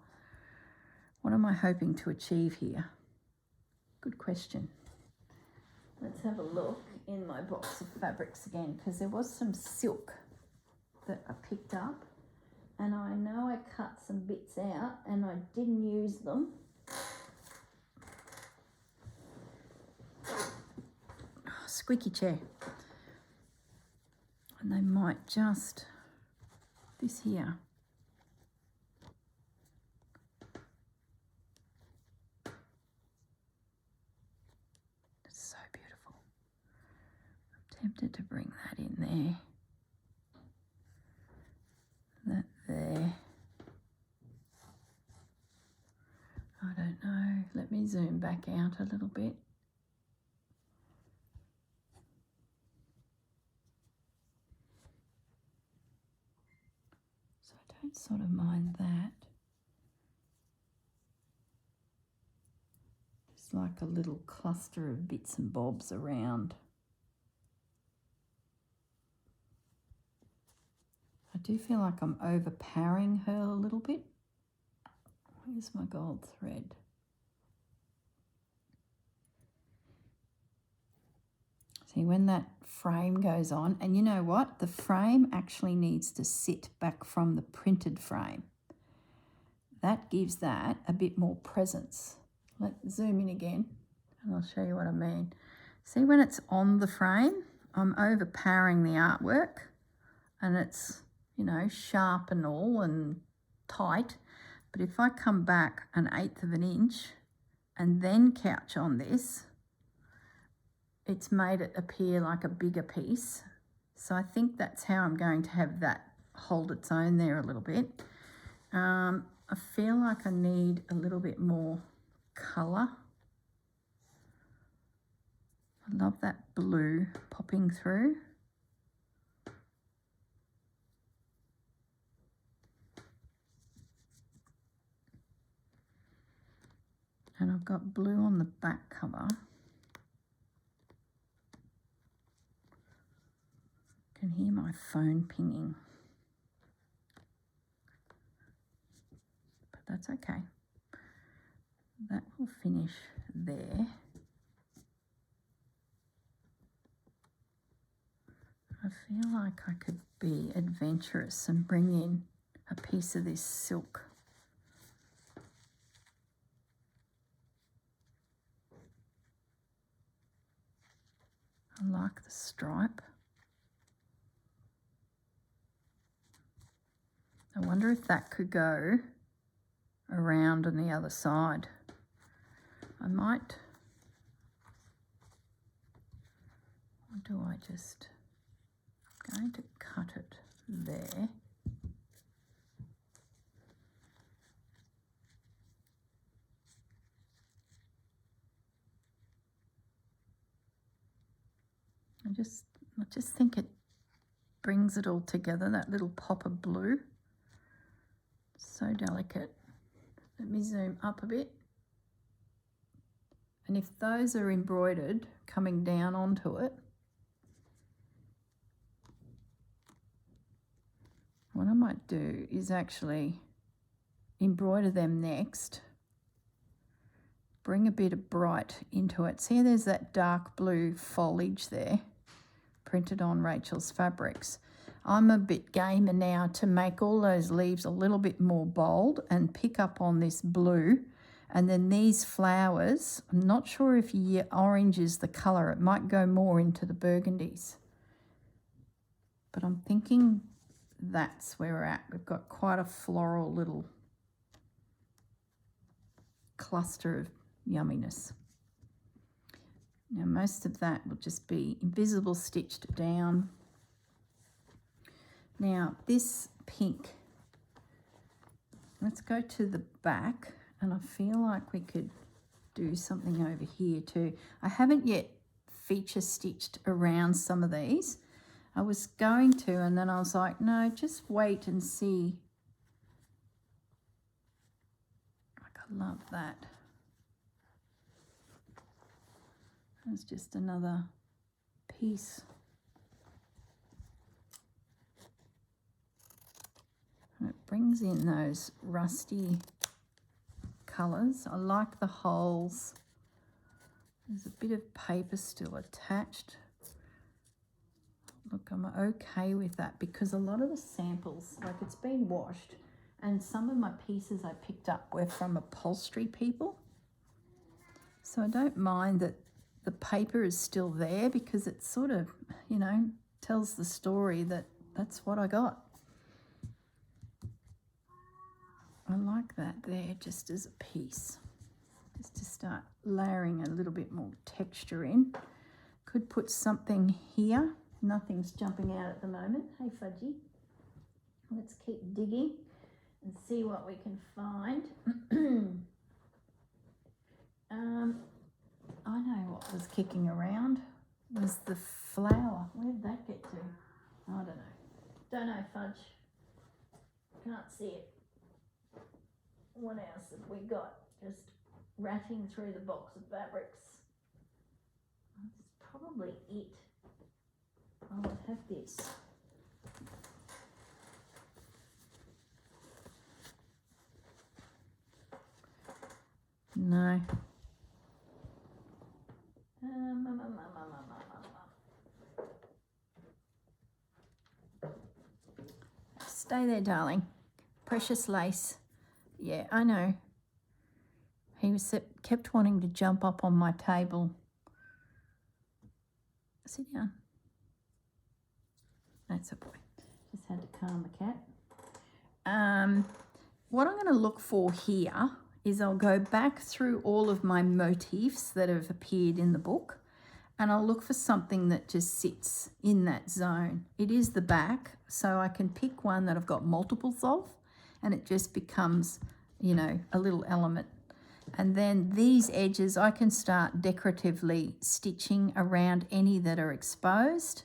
What am I hoping to achieve here? Good question. Let's have a look in my box of fabrics again, because there was some silk that I picked up, and I know I cut some bits out and I didn't use them. Oh, squeaky chair. And they might just, this here. It's so beautiful. I'm tempted to bring that in there. That there. I don't know. Let me zoom back out a little bit. So I don't sort of mind that. It's like a little cluster of bits and bobs around. I do feel like I'm overpowering her a little bit. Where's my gold thread? See, when that frame goes on, and you know what? The frame actually needs to sit back from the printed frame. That gives that a bit more presence. Let's zoom in again and I'll show you what I mean. See, when it's on the frame, I'm overpowering the artwork and it's, you know, sharp and all and tight. But if I come back 1/8 of an inch and then couch on this, it's made it appear like a bigger piece. So I think that's how I'm going to have that hold its own there a little bit. I feel like I need a little bit more colour. I love that blue popping through. And I've got blue on the back cover. I can hear my phone pinging. But that's okay. That will finish there. I feel like I could be adventurous and bring in a piece of this silk. I like the stripe. I wonder if that could go around on the other side. I might, or do I just, I'm going to cut it there. I just think it brings it all together, that little pop of blue. So delicate. Let me zoom up a bit. And if those are embroidered coming down onto it, what I might do is actually embroider them next. Bring a bit of bright into it. See, there's that dark blue foliage there, printed on Rachel's fabrics. I'm a bit gamer now to make all those leaves a little bit more bold and pick up on this blue. And then these flowers, I'm not sure if orange is the colour. It might go more into the burgundies. But I'm thinking that's where we're at. We've got quite a floral little cluster of yumminess. Now most of that will just be invisible stitched down. Now this pink, let's go to the back, and I feel like we could do something over here too. I haven't yet feature stitched around some of these. I was going to, and then I was like, no, just wait and see. Like, I love that. There's just another piece. And it brings in those rusty colours. I like the holes. There's a bit of paper still attached. Look, I'm okay with that because a lot of the samples, like it's been washed, and some of my pieces I picked up were from upholstery people. So I don't mind that the paper is still there because it sort of, you know, tells the story that that's what I got. I like that there just as a piece, just to start layering a little bit more texture in. Could put something here. Nothing's jumping out at the moment. Hey, Fudgy. Let's keep digging and see what we can find. I know what was kicking around was the flower. Where did that get to? I don't know. Don't know, Fudge. Can't see it. What else have we got? Just ratting through the box of fabrics. That's probably it. I would have this. No. Stay there, darling. Precious lace. Yeah, I know. He kept wanting to jump up on my table. Sit down. That's a boy. Just had to calm the cat. What I'm going to look for here is I'll go back through all of my motifs that have appeared in the book, and I'll look for something that just sits in that zone. It is the back, so I can pick one that I've got multiples of, and it just becomes, you know, a little element. And then these edges, I can start decoratively stitching around any that are exposed.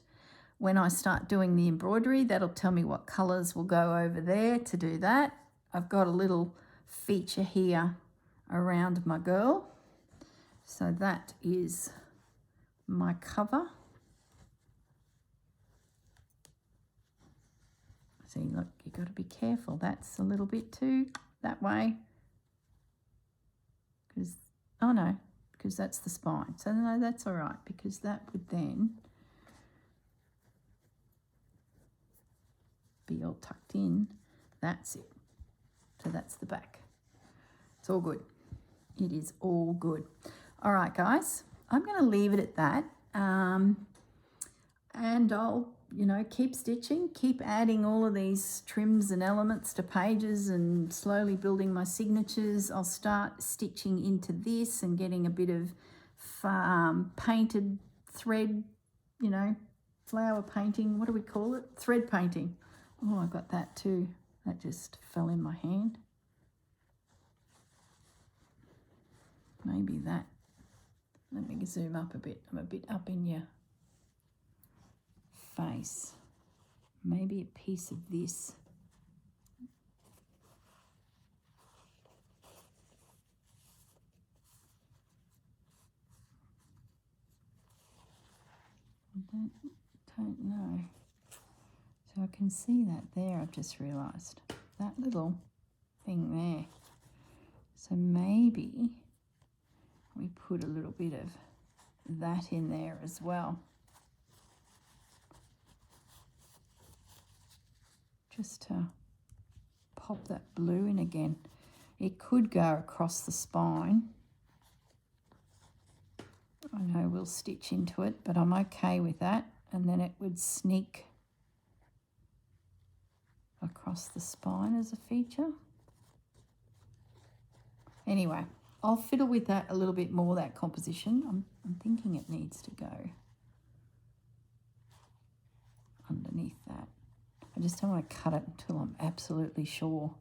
When I start doing the embroidery, that'll tell me what colours will go over there to do that. I've got a little feature here around my girl. So that is my cover. See, look, you've got to be careful. That's a little bit too that way. Because, oh no, because that's the spine. So no, that's all right, because that would then be all tucked in. That's it. So that's the back. It's all good. It is all good. All right, guys, I'm going to leave it at that. And I'll, you know, keep stitching, keep adding all of these trims and elements to pages and slowly building my signatures. I'll start stitching into this and getting a bit of painted thread, you know, flower painting. What do we call it? Thread painting. Oh, I got that too. That just fell in my hand. Maybe that. Let me zoom up a bit. I'm a bit up in your face. Maybe a piece of this. I don't know. So I can see that there, I've just realised. That little thing there. So maybe we put a little bit of that in there as well. Just to pop that blue in again. It could go across the spine. I know we'll stitch into it, but I'm okay with that. And then it would sneak across the spine as a feature. Anyway, I'll fiddle with that a little bit more, that composition. I'm thinking it needs to go underneath that. I just don't want to cut it until I'm absolutely sure.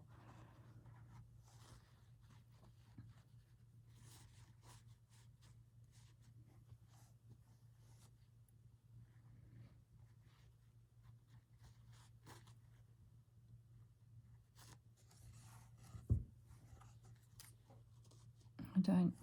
Don't.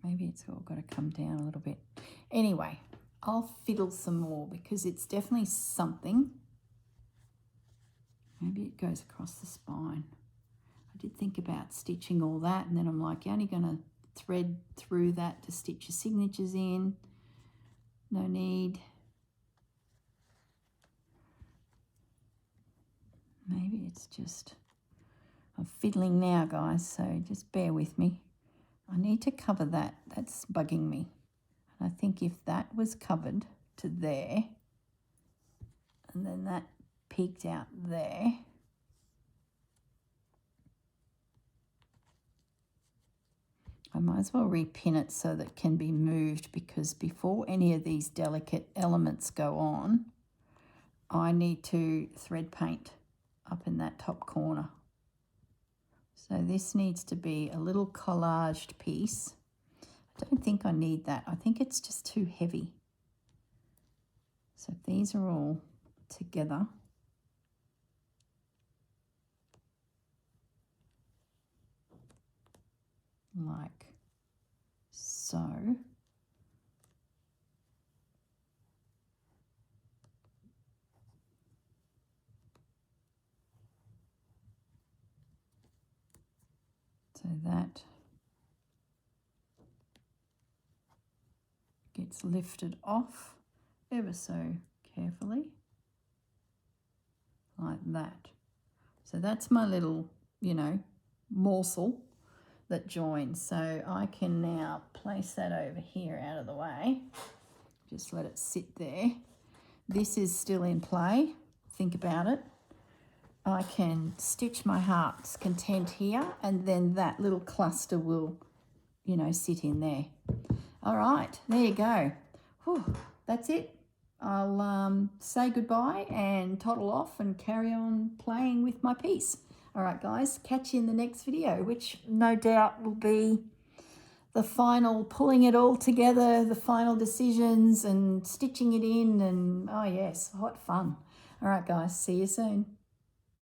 Maybe it's all got to come down a little bit. Anyway, I'll fiddle some more because it's definitely something. Maybe it goes across the spine. I did think about stitching all that, and then I'm like, you're only going to thread through that to stitch your signatures in. No need. Maybe it's just, I'm fiddling now, guys, so just bear with me. I need to cover that. That's bugging me. And I think if that was covered to there, and then that peeked out there, I might as well repin it so that it can be moved, because before any of these delicate elements go on, I need to thread paint up in that top corner. So this needs to be a little collaged piece. I don't think I need that. I think it's just too heavy. So if these are all together, like so. So that it's lifted off ever so carefully, like that. So that's my little, you know, morsel that joins. So I can now place that over here out of the way. Just let it sit there. This is still in play. Think about it. I can stitch my heart's content here, and then that little cluster will, you know, sit in there. All right, there you go. Whew, that's it. I'll say goodbye and toddle off and carry on playing with my piece. All right, guys, catch you in the next video, which no doubt will be the final pulling it all together, the final decisions and stitching it in, and oh yes, hot fun. All right, guys, see you soon.